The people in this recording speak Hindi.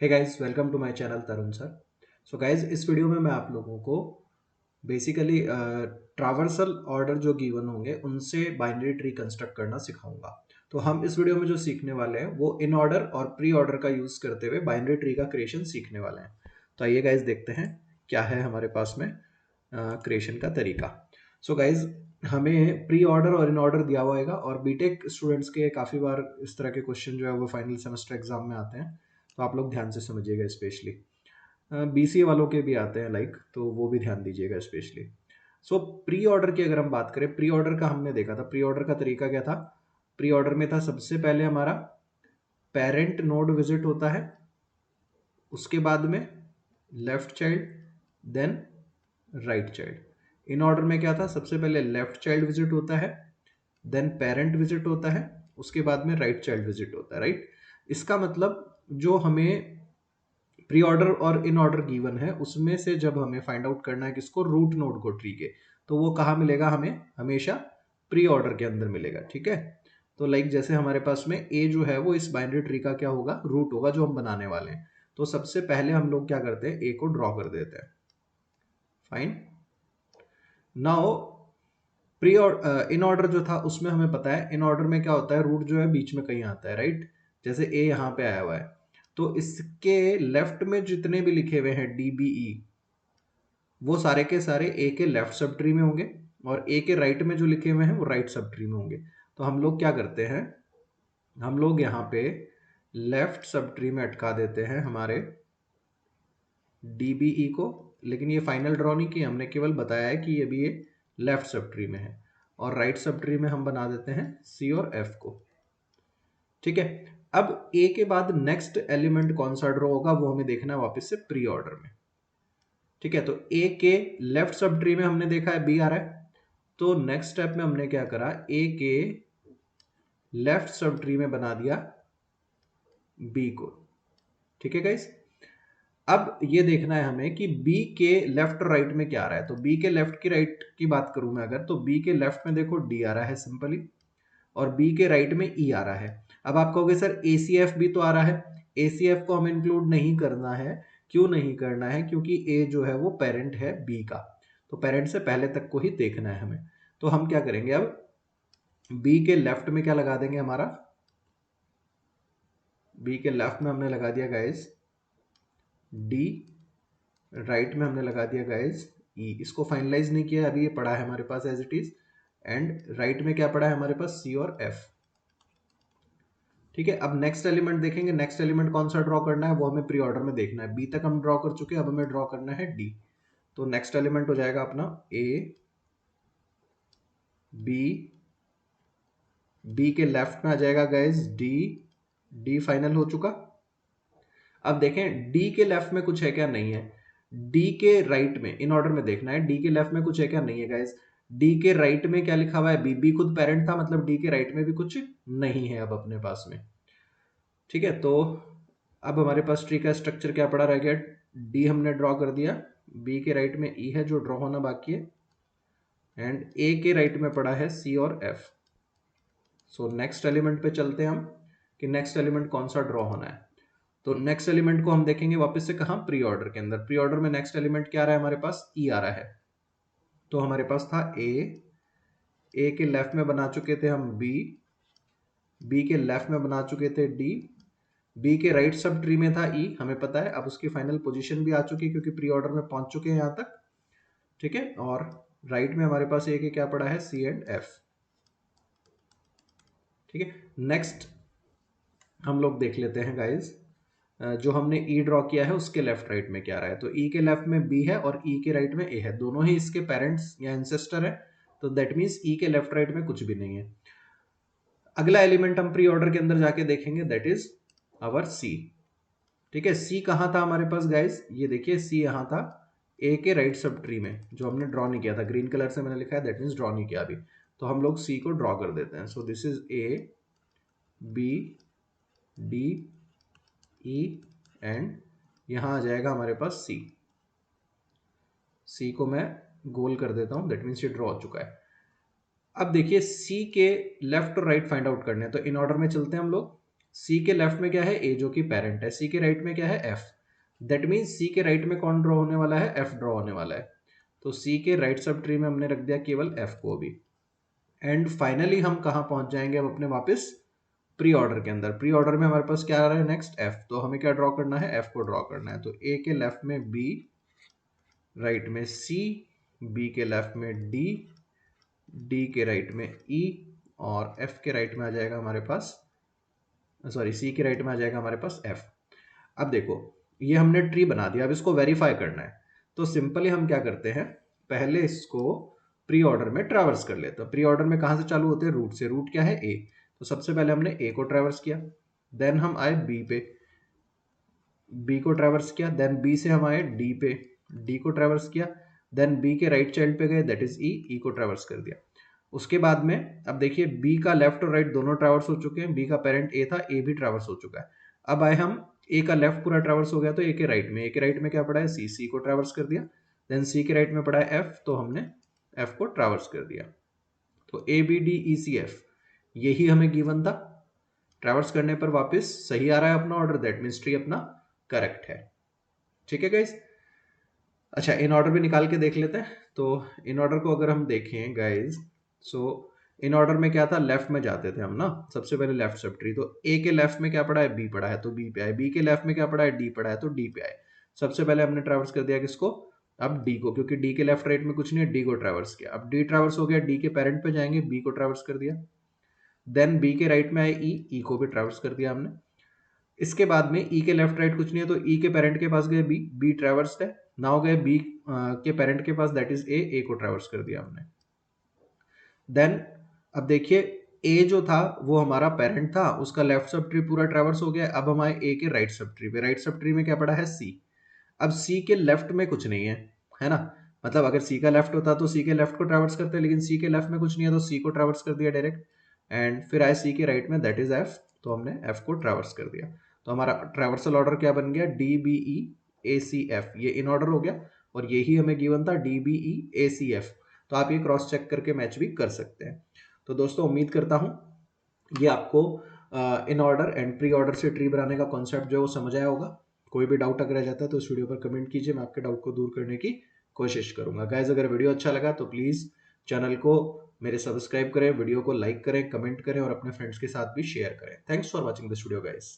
Hey guys, welcome to my channel Tarun sir. So guys, इस वीडियो में मैं आप लोगों को बेसिकली ट्रावर्सल ऑर्डर जो गिवन होंगे उनसे बाइनरी ट्री कंस्ट्रक्ट करना सिखाऊंगा। तो हम इस वीडियो में जो सीखने वाले हैं वो इन ऑर्डर और प्री ऑर्डर का यूज करते हुए बाइनरी ट्री का क्रिएशन सीखने वाले हैं। तो आइए गाइस देखते हैं क्या है हमारे पास में क्रिएशन का तरीका। सो गाइस, हमें प्री ऑर्डर और इन ऑर्डर दिया हुआ होगा और बीटेक स्टूडेंट्स के काफ़ी बार इस तरह के क्वेश्चन जो है वो फाइनल सेमेस्टर एग्जाम में आते हैं। तो आप लोग ध्यान से समझिएगा, स्पेशली बीसीए वालों के भी आते हैं लाइक, तो वो भी ध्यान दीजिएगा स्पेशली। सो प्री ऑर्डर की अगर हम बात करें, प्री ऑर्डर का हमने देखा था, प्री ऑर्डर का तरीका क्या था। प्री ऑर्डर में था सबसे पहले हमारा पेरेंट नोड विजिट होता है, उसके बाद में left child, then right child. In order में क्या था, सबसे पहले लेफ्ट चाइल्ड विजिट होता है, देन पेरेंट विजिट होता है, उसके बाद में राइट चाइल्ड विजिट होता है, राइट। इसका मतलब जो हमें प्री ऑर्डर और इन ऑर्डर गिवन है उसमें से जब हमें फाइंड आउट करना है किसको, रूट नोड को ट्री के, तो वो कहाँ मिलेगा, हमें हमेशा प्री ऑर्डर के अंदर मिलेगा। ठीक है, तो लाइक जैसे हमारे पास में ए जो है वो इस बाइनरी ट्री का क्या होगा, रूट होगा जो हम बनाने वाले हैं। तो सबसे पहले हम लोग क्या करते हैं, ए को ड्रॉ कर देते हैं। फाइन। नाउ प्री और इन ऑर्डर जो था उसमें हमें पता है इन ऑर्डर में क्या होता है, रूट जो है बीच में कहीं आता है, राइट। जैसे ए यहाँ पे आया हुआ है, तो इसके लेफ्ट में जितने भी लिखे हुए हैं डी बी ई, वो सारे के सारे ए के लेफ्ट सब ट्री में होंगे, और ए के राइट में जो लिखे हुए हैं वो राइट सब ट्री में होंगे। तो हम लोग क्या करते हैं, हम लोग यहाँ पे लेफ्ट सब ट्री में अटका देते हैं हमारे डीबीई को। लेकिन ये फाइनल ड्रॉ नहीं किया हमने, केवल बताया है कि ये भी ये लेफ्ट सब ट्री में है, और राइट सब ट्री में हम बना देते हैं सी और एफ को। ठीक है, अब ए के बाद नेक्स्ट एलिमेंट कौन सा ड्रॉ होगा वो हमें देखना है वापस से प्री ऑर्डर में। ठीक है, तो ए के लेफ्ट सब ट्री में हमने देखा है बी आ रहा है, तो नेक्स्ट स्टेप में हमने क्या करा, ए के लेफ्ट सब ट्री में बना दिया बी को। ठीक है गाइस, अब ये देखना है हमें कि बी के लेफ्ट राइट में क्या आ रहा है। तो बी के लेफ्ट की राइट की बात करूं मैं अगर, तो बी के लेफ्ट में देखो डी आ रहा है सिंपली, और बी के राइट में ई आ रहा है। अब आप कहोगे सर एसीएफ भी तो आ रहा है, एसीएफ को हमें इंक्लूड नहीं करना है। क्यों नहीं करना है, क्योंकि ए जो है वो पेरेंट है बी का, तो पेरेंट से पहले तक को ही देखना है हमें। तो हम क्या करेंगे, अब बी के लेफ्ट में क्या लगा देंगे हमारा, बी के लेफ्ट में हमने लगा दिया गाइस डी, राइट में हमने लगा दिया गाइस ई। इसको फाइनलाइज नहीं किया अभी, ये पड़ा है हमारे पास as it is. And right में क्या पड़ा है हमारे पास, सी और एफ। ठीक है, अब नेक्स्ट एलिमेंट देखेंगे, नेक्स्ट एलिमेंट कौन सा ड्रॉ करना है वो हमें प्री ऑर्डर में देखना है। बी तक हम ड्रॉ कर चुके हैं, अब हमें ड्रॉ करना है डी। तो नेक्स्ट एलिमेंट हो जाएगा अपना ए, बी, बी के लेफ्ट में आ जाएगा गाइस डी, डी फाइनल हो चुका। अब देखें डी के लेफ्ट में कुछ है क्या, नहीं है। डी के राइट में, इन ऑर्डर में देखना है, डी के लेफ्ट में कुछ है क्या, नहीं है गाइस। डी के राइट में क्या लिखा हुआ है, बी, बी खुद पेरेंट था, मतलब डी के राइट में भी कुछ नहीं है अब अपने पास में। ठीक है, तो अब हमारे पास ट्री का स्ट्रक्चर क्या पड़ा रह गया, डी हमने ड्रॉ कर दिया, बी के राइट में ई है जो ड्रॉ होना बाकी है, एंड ए के राइट में पड़ा है सी और एफ। सो नेक्स्ट एलिमेंट पे चलते हैं हम कि नेक्स्ट एलिमेंट कौन सा ड्रॉ होना है। तो नेक्स्ट एलिमेंट को हम देखेंगे वापस से कहाँ, प्री ऑर्डर के अंदर। प्री ऑर्डर में नेक्स्ट एलिमेंट क्या आ रहा है हमारे पास, ई आ रहा है। तो हमारे पास था ए, ए के लेफ्ट में बना चुके थे हम बी, बी के लेफ्ट में बना चुके थे डी, बी के राइट सब ट्री में था ई, हमें पता है। अब उसकी फाइनल पोजीशन भी आ चुकी है क्योंकि प्री ऑर्डर में पहुंच चुके हैं यहाँ तक। ठीक है, और राइट में हमारे पास ए के क्या पड़ा है, सी एंड एफ। ठीक है, नेक्स्ट हम लोग देख लेते हैं गाइज, जो हमने ई ड्रॉ किया है उसके लेफ्ट राइट में क्या आ रहा है। तो ई के लेफ्ट में बी है और ई के राइट में ए है, दोनों ही इसके पेरेंट्स या एंसेस्टर है, तो दैट मीन्स ई के लेफ्ट राइट में कुछ भी नहीं है। अगला एलिमेंट हम प्री ऑर्डर के अंदर जाके देखेंगे, दैट इज आवर सी। ठीक है, सी कहाँ था हमारे पास गाइस, ये देखिए सी यहाँ था ए के राइट सब ट्री में, जो हमने ड्रॉ नहीं किया था, ग्रीन कलर से मैंने लिखा है, दैट मीन्स ड्रॉ नहीं किया अभी। तो हम लोग सी को ड्रॉ कर देते हैं। So this is A, B, D, E, and यहाँ आ जाएगा हमारे पास सी। सी को मैं गोल कर देता हूँ, दैट मीन्स ये ड्रॉ हो चुका है। अब देखिए सी के लेफ्ट और राइट फाइंड आउट करने हैं, तो इन ऑर्डर में चलते हैं हम लोग। सी के लेफ्ट में क्या है, ए जो कि पेरेंट है, सी के राइट में क्या है, एफ। दैट मीन्स सी के राइट में कौन ड्रॉ होने वाला है, एफ ड्रॉ होने वाला है। तो सी के राइट सब ट्री में हमने रख दिया केवल एफ को भी। एंड फाइनली हम कहाँ पहुंच जाएंगे अब अपने वापस प्री ऑर्डर के अंदर। प्री ऑर्डर में हमारे पास क्या आ रहा है नेक्स्ट, एफ। तो हमें क्या ड्रॉ करना है, एफ को ड्रॉ करना है। तो ए के लेफ्ट में बी, राइट में सी, बी के लेफ्ट में डी, डी के राइट में ई, और एफ के राइट में आ जाएगा हमारे पास, सॉरी सी के राइट में आ जाएगा हमारे पास एफ। अब देखो ये हमने ट्री बना दिया, अब इसको वेरीफाई करना है। तो सिंपली हम क्या करते हैं, पहले इसको प्री ऑर्डर में ट्रैवर्स कर लेते हैं। प्री ऑर्डर में कहाँ से चालू होते हैं, रूट से। रूट क्या है, ए। तो सबसे पहले हमने ए को ट्रैवर्स किया, देन हम आए बी पे, बी को ट्रैवर्स किया, देन बी से हम आए डी पे, डी को ट्रैवर्स किया, देन बी के राइट चाइल्ड पे गए, दैट इज ई, ई को ट्रैवर्स कर दिया। उसके बाद में अब देखिए बी का लेफ्ट और राइट दोनों ट्रैवर्स हो चुके हैं, बी का पेरेंट ए था, ए भी ट्रैवर्स हो चुका है। अब आए हम, ए का लेफ्ट पूरा ट्रैवर्स हो गया, तो ए के राइट में, ए के राइट में क्या पड़ा है, सी, सी को ट्रैवर्स कर दिया। देन सी के राइट में पड़ा है एफ, तो हमने एफ को ट्रैवर्स कर दिया। तो A B D E C F यही हमें गिवन था। ट्रैवर्स करने पर वापस सही आ रहा है अपना ऑर्डर, दैट मीन्स ट्री अपना करेक्ट है। ठीक है गाइस। अच्छा इन ऑर्डर भी निकाल के देख लेते हैं। तो इन ऑर्डर को अगर हम देखें गाइस, सो इन ऑर्डर में क्या था, लेफ्ट में जाते थे हम ना, सबसे पहले लेफ्ट सब ट्री। तो ए के लेफ्ट में क्या पड़ा है, बी पड़ा है, तो बी पे आए। बी के लेफ्ट में क्या पड़ा है, डी पड़ा है, तो डी पे आए। सबसे पहले हमने ट्रैवर्स कर दिया किसको, अब डी को, क्योंकि डी के लेफ्ट राइट में कुछ नहीं है, डी को ट्रैवर्स किया। अब डी ट्रैवर्स हो गया, डी के पेरेंट पे जाएंगे, बी को ट्रैवर्स कर दिया। देन बी के राइट में आए ई, ई को भी ट्रैवर्स कर दिया हमने। इसके बाद में ई के लेफ्ट राइट कुछ नहीं है, तो ई के पेरेंट के पास गए बी, बी ट्रैवर्स्ड है। नाउ गए बी के पेरेंट के पास, दैट इज ए, ए को ट्रैवर्स कर दिया हमने। देन अब देखिए ए जो था वो हमारा पेरेंट था, उसका लेफ्ट सब ट्री पूरा ट्रैवर्स हो गया। अब हम आए ए के राइट सब ट्री पे, राइट सब ट्री में क्या पड़ा है, सी। अब सी के लेफ्ट में कुछ नहीं है ना, मतलब अगर सी का लेफ्ट होता तो सी के लेफ्ट को ट्रैवर्स करते, लेकिन सी के लेफ्ट में कुछ नहीं है, तो सी को ट्रैवर्स कर दिया डायरेक्ट। एंड फिर आए सी के राइट में, दैट इज एफ, तो हमने एफ को ट्रैवर्स कर दिया। तो हमारा ट्रैवर्सल ऑर्डर क्या बन गया, डी बी ई ए सी एफ, ये इन ऑर्डर हो गया। और यही हमें गिवन था, डी बी ई ए सी एफ। तो आप ये क्रॉस चेक करके मैच भी कर सकते हैं। तो दोस्तों उम्मीद करता हूँ ये आपको in order and pre order से ट्री बनाने का कॉन्सेप्ट जो है वो समझ आया होगा। कोई भी डाउट अगर रह जाता है तो इस वीडियो पर कमेंट कीजिए, मैं आपके डाउट को दूर करने की कोशिश करूंगा। गाइज अगर वीडियो अच्छा लगा तो प्लीज़ चैनल को मेरे सब्सक्राइब करें, वीडियो को लाइक करें, कमेंट करें और अपने फ्रेंड्स के साथ भी शेयर करें। Thanks for watching this video guys.